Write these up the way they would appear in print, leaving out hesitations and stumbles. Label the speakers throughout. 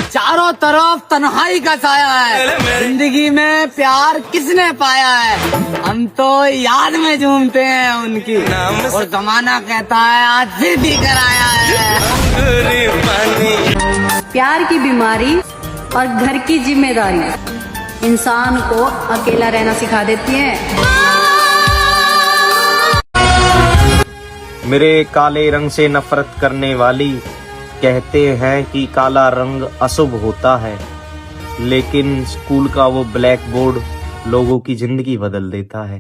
Speaker 1: चारों तरफ तन्हाई का साया है, जिंदगी में प्यार किसने पाया है। हम तो याद में झूमते हैं उनकी, और जमाना कहता है आज फिर भी कराया है।
Speaker 2: प्यार की बीमारी और घर की जिम्मेदारी इंसान को अकेला रहना सिखा देती है।
Speaker 3: मेरे काले रंग से नफरत करने वाली कहते हैं कि काला रंग अशुभ होता है, लेकिन स्कूल का वो ब्लैक बोर्ड लोगों की जिंदगी बदल देता है।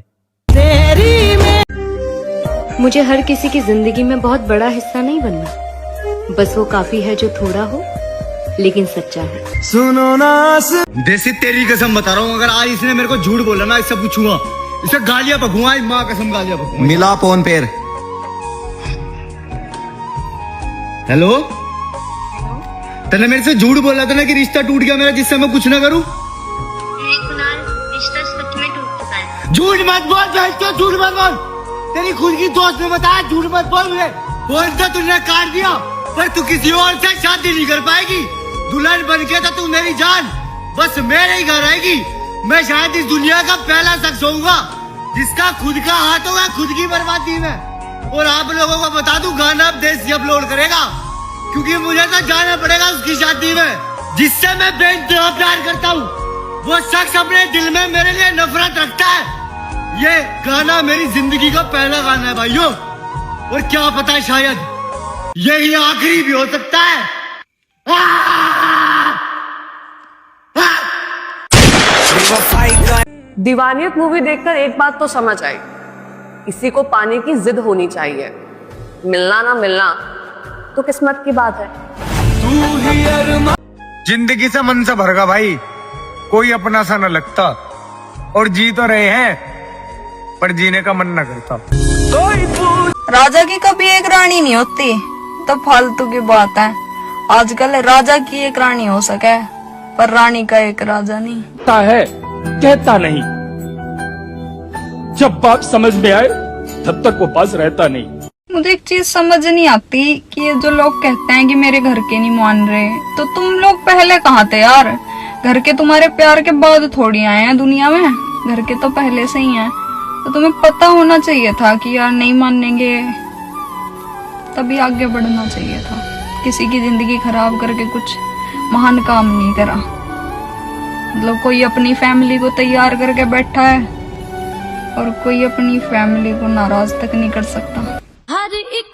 Speaker 4: मुझे हर किसी की जिंदगी में बहुत बड़ा हिस्सा नहीं बनना, बस वो काफी है जो थोड़ा हो लेकिन सच्चा है।
Speaker 5: सुनो ना देसी, तेरी कसम बता रहा हूँ, अगर आज इसने मेरे को झूठ बोला ना, इससे पूछूंगा, इसे गालियां बकूंगा, माँ कसम गालियां बकूंगा।
Speaker 6: मिला फोन पेर।
Speaker 5: हेलो, तूने मेरे से झूठ बोला था ना कि रिश्ता टूट गया मेरा, जिससे मैं कुछ ना करूं।
Speaker 7: कुणाल, रिश्ता सच में टूट चुका है।
Speaker 5: झूठ मत बोल बेटा, झूठ मत बोल। तेरी खुद की दोस्त ने बताया, झूठ मत बोल मुझे। बोल तो तूने काट दिया, पर तू किसी और से शादी नहीं कर पाएगी। दुल्हन बन के तो तू मेरी जान बस मेरे ही घर आएगी। मैं शायद इस दुनिया का पहला शख्स होऊंगा जिसका खुद का हाथ होगा खुद की बर्बादी में। और आप लोगों को बता दूं, गाना अब देसी अपलोड करेगा, क्योंकि मुझे तो जाना पड़ेगा उसकी शादी में, जिससे मैं बेइंतहा प्यार करता हूँ। वो शख्स अपने दिल में मेरे लिए नफरत रखता है। ये गाना मेरी जिंदगी का पहला गाना है भाइयों, और क्या पता शायद यही आखिरी भी हो सकता है।
Speaker 8: दीवानियत मूवी देखकर एक बात तो समझ आई, किसी को पाने की जिद होनी चाहिए। मिलना ना मिलना तो किस्मत की बात है।
Speaker 5: जिंदगी से मन से भरगा भाई, कोई अपना सा न लगता, और जी तो रहे हैं पर जीने का मन न करता।
Speaker 9: राजा की कभी एक रानी नहीं होती, तो फालतू की बात है। आजकल राजा की एक रानी हो सके, पर रानी का एक राजा नहीं
Speaker 10: है, कहता नहीं। जब बात समझ में आए तब तक वो पास रहता नहीं।
Speaker 9: मुझे एक चीज समझ नहीं आती कि ये जो लोग कहते हैं कि मेरे घर के नहीं मान रहे, तो तुम लोग पहले कहाँ थे यार? घर के तुम्हारे प्यार के बाद थोड़ी आए हैं दुनिया में, घर के तो पहले से ही हैं। तो तुम्हें पता होना चाहिए था कि यार नहीं मानेंगे, तभी आगे बढ़ना चाहिए था। किसी की जिंदगी खराब करके कुछ महान काम नहीं करा। मतलब कोई अपनी फैमिली को तैयार करके बैठा है, और कोई अपनी फैमिली को नाराज तक नहीं कर सकता।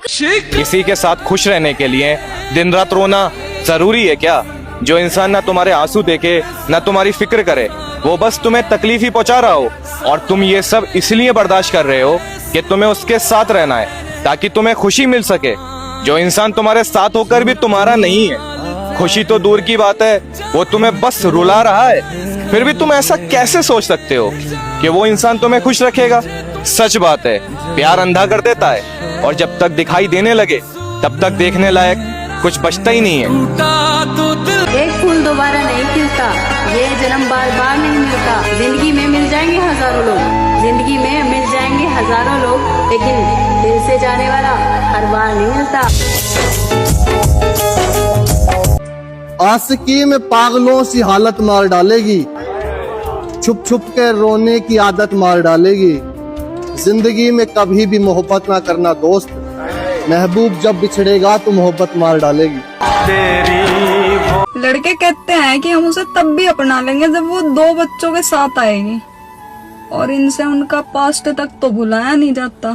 Speaker 3: किसी के साथ खुश रहने के लिए दिन रात रोना जरूरी है क्या? जो इंसान ना तुम्हारे आंसू देखे ना तुम्हारी फिक्र करे, वो बस तुम्हें तकलीफ ही पहुंचा रहा हो, और तुम ये सब इसलिए बर्दाश्त कर रहे हो कि तुम्हें उसके साथ रहना है ताकि तुम्हें खुशी मिल सके। जो इंसान तुम्हारे साथ होकर भी तुम्हारा नहीं है, खुशी तो दूर की बात है, वो तुम्हें बस रुला रहा है, फिर भी तुम ऐसा कैसे सोच सकते हो कि वो इंसान तुम्हें खुश रखेगा? सच बात है, प्यार अंधा कर देता है, और जब तक दिखाई देने लगे तब तक देखने लायक कुछ बचता ही नहीं है।
Speaker 2: एक फूल दोबारा नहीं खिलता, ये जन्म बार बार नहीं मिलता। जिंदगी में मिल जाएंगे हजारों लोग, जिंदगी में मिल जाएंगे हजारों लोग, लेकिन दिल से जाने वाला हर बार नहीं मिलता।
Speaker 6: आशिकी में पागलों सी हालत मार डालेगी, छुप छुप के रोने की आदत मार डालेगी। जिंदगी में कभी भी मोहब्बत ना करना दोस्त, महबूब जब बिछड़ेगा तो मोहब्बत मार डालेगी।
Speaker 9: लड़के कहते हैं कि हम उसे तब भी अपना लेंगे जब वो 2 बच्चों के साथ आएगी, और इनसे उनका पास्ट तक तो भुलाया नहीं जाता।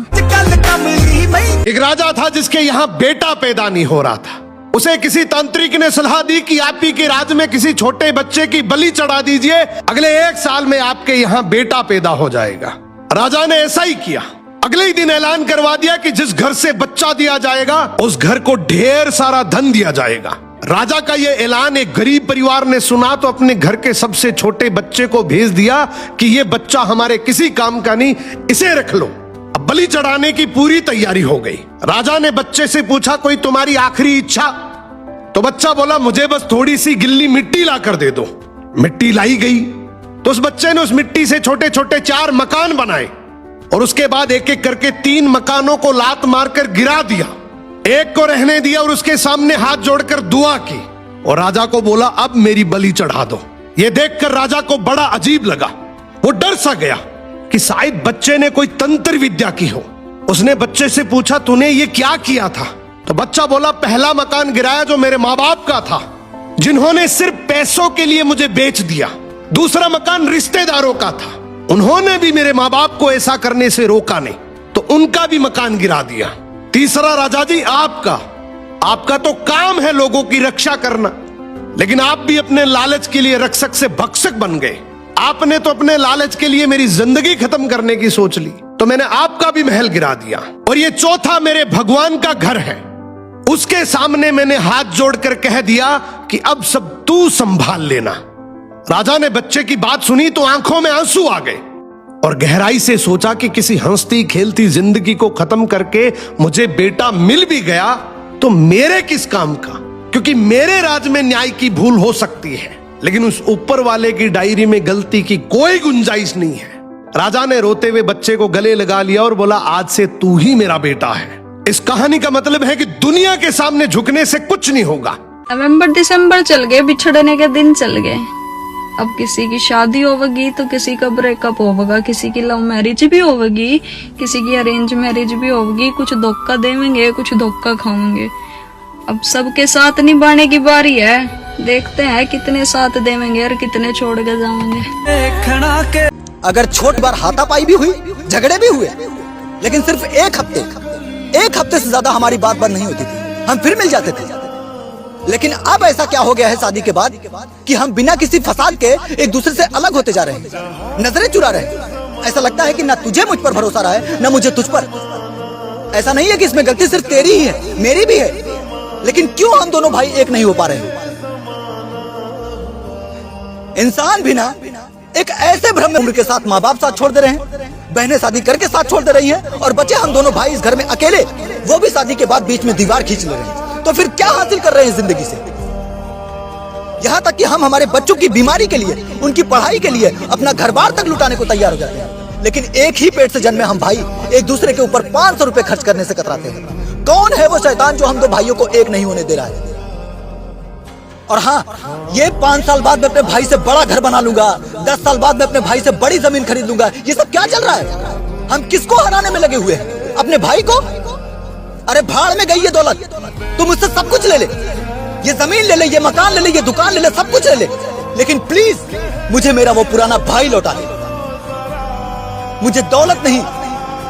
Speaker 11: एक राजा था जिसके यहाँ बेटा पैदा नहीं हो रहा था। उसे किसी तांत्रिक ने सलाह दी कि आप ही के राज्य में किसी छोटे बच्चे की बलि चढ़ा दीजिए, अगले 1 साल में आपके यहाँ बेटा पैदा हो जाएगा। राजा ने ऐसा ही किया। अगले ही दिन ऐलान करवा दिया कि जिस घर से बच्चा दिया जाएगा उस घर को ढेर सारा धन दिया जाएगा। राजा का ये ऐलान एक गरीब परिवार ने सुना तो अपने घर के सबसे छोटे बच्चे को भेज दिया कि ये बच्चा हमारे किसी काम का नहीं, इसे रख लो। अब बलि चढ़ाने की पूरी तैयारी हो गई। राजा ने बच्चे से पूछा, कोई तुम्हारी आखिरी इच्छा? तो बच्चा बोला, मुझे बस थोड़ी सी गिल्ली मिट्टी ला कर दे दो। मिट्टी लाई गई तो उस बच्चे ने उस मिट्टी से छोटे छोटे 4 मकान बनाए, और उसके बाद एक एक करके 3 मकानों को लात मारकर गिरा दिया। एक को रहने दिया और उसके सामने हाथ जोड़कर दुआ की। और राजा को बोला अब मेरी बलि चढ़ा दो। ये देखकर राजा को बड़ा अजीब लगा। वो डर सा गया कि शायद बच्चे ने कोई तंत्र विद्या की हो। उसने बच्चे से पूछा तूने ये क्या किया था? तो बच्चा बोला पहला मकान गिराया जो मेरे माँ बाप का था, जिन्होंने सिर्फ पैसों के लिए मुझे बेच दिया। दूसरा मकान रिश्तेदारों का था, उन्होंने भी मेरे माँ बाप को ऐसा करने से रोका नहीं, तो उनका भी मकान गिरा दिया। तीसरा राजा जी आपका तो काम है लोगों की रक्षा करना, लेकिन आप भी अपने लालच के लिए रक्षक से भक्षक बन गए। आपने तो अपने लालच के लिए मेरी जिंदगी खत्म करने की सोच ली, तो मैंने आपका भी महल गिरा दिया। और ये चौथा मेरे भगवान का घर है, उसके सामने मैंने हाथ जोड़कर कह दिया कि अब सब तू संभाल लेना। राजा ने बच्चे की बात सुनी तो आंखों में आंसू आ गए और गहराई से सोचा कि किसी हंसती खेलती जिंदगी को खत्म करके मुझे बेटा मिल भी गया तो मेरे किस काम का, क्योंकि मेरे राज में न्याय की भूल हो सकती है, लेकिन उस ऊपर वाले की डायरी में गलती की कोई गुंजाइश नहीं है। राजा ने रोते हुए बच्चे को गले लगा लिया और बोला आज से तू ही मेरा बेटा है। इस कहानी का मतलब है कि दुनिया के सामने झुकने से कुछ नहीं होगा।
Speaker 9: नवंबर दिसंबर चल गए, बिछड़ने के दिन चल गए। अब किसी की शादी होगी तो किसी का ब्रेकअप होगा, किसी की लव मैरिज भी होगी, किसी की अरेंज मैरिज भी होगी। कुछ धोखा देंगे, कुछ धोखा खाएंगे। अब सबके साथ निभाने की बारी है। देखते हैं कितने साथ देंगे और कितने छोड़ के जाएंगे।
Speaker 12: अगर छोट बार हाथापाई भी हुई, झगड़े भी हुए, लेकिन सिर्फ एक हफ्ते से ज्यादा हमारी बात बंद नहीं होती थी, हम फिर मिल जाते थे। लेकिन अब ऐसा क्या हो गया है शादी के बाद कि हम बिना किसी फसाद के एक दूसरे से अलग होते जा रहे हैं, नजरें चुरा रहे हैं। ऐसा लगता है कि ना तुझे मुझ पर भरोसा रहा है, ना मुझे तुझ पर। ऐसा नहीं है कि इसमें गलती सिर्फ तेरी ही है, मेरी भी है, लेकिन क्यों हम दोनों भाई एक नहीं हो पा रहे? इंसान भी ना एक ऐसे भ्रम में उम्र के साथ माँ बाप साथ छोड़ दे रहे हैं, बहनें शादी करके साथ छोड़ दे रही हैं, और बचे हम दोनों भाई इस घर में अकेले, वो भी शादी के बाद बीच में दीवार खींच ले रहे हैं। तो फिर क्या हासिल कर रहे हैं जिंदगी से? यहाँ तक कि हम हमारे बच्चों की बीमारी के लिए, उनकी पढ़ाई के लिए अपना घर बार तक लुटाने को तैयार हो जाते हैं, लेकिन एक ही पेट से जन्मे हम भाई एक दूसरे के ऊपर 500 रुपए खर्च करने से कतराते हैं। कौन है वो शैतान जो हम दो भाइयों को एक नहीं होने दे रहा है? और हाँ, ये 5 साल बाद मैं अपने भाई से बड़ा घर बना लूंगा, 10 साल बाद मैं अपने भाई से बड़ी जमीन खरीद लूंगा, ये सब क्या चल रहा है? हम किसको हराने में लगे हुए हैं? अपने भाई को? अरे भाड़ में गई ये दौलत, तू मुझसे सब कुछ ले ले, ये जमीन ले ले, ये मकान ले ले, ये दुकान ले ले, सब कुछ ले ले, लेकिन प्लीज मुझे मेरा वो पुराना भाई लौटा दे। मुझे दौलत नहीं,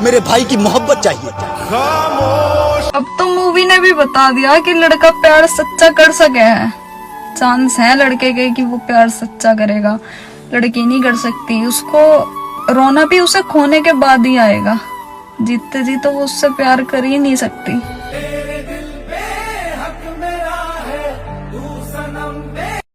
Speaker 12: मेरे भाई की मोहब्बत चाहिए।
Speaker 9: अब तो मूवी ने भी बता दिया कि लड़का प्यार सच्चा कर सके है। चांस है लड़के के कि वो प्यार सच्चा करेगा, लड़की नहीं कर सकती। उसको रोना भी उसे खोने के बाद ही आएगा, जीतते जी तो वो उससे प्यार कर ही नहीं सकती।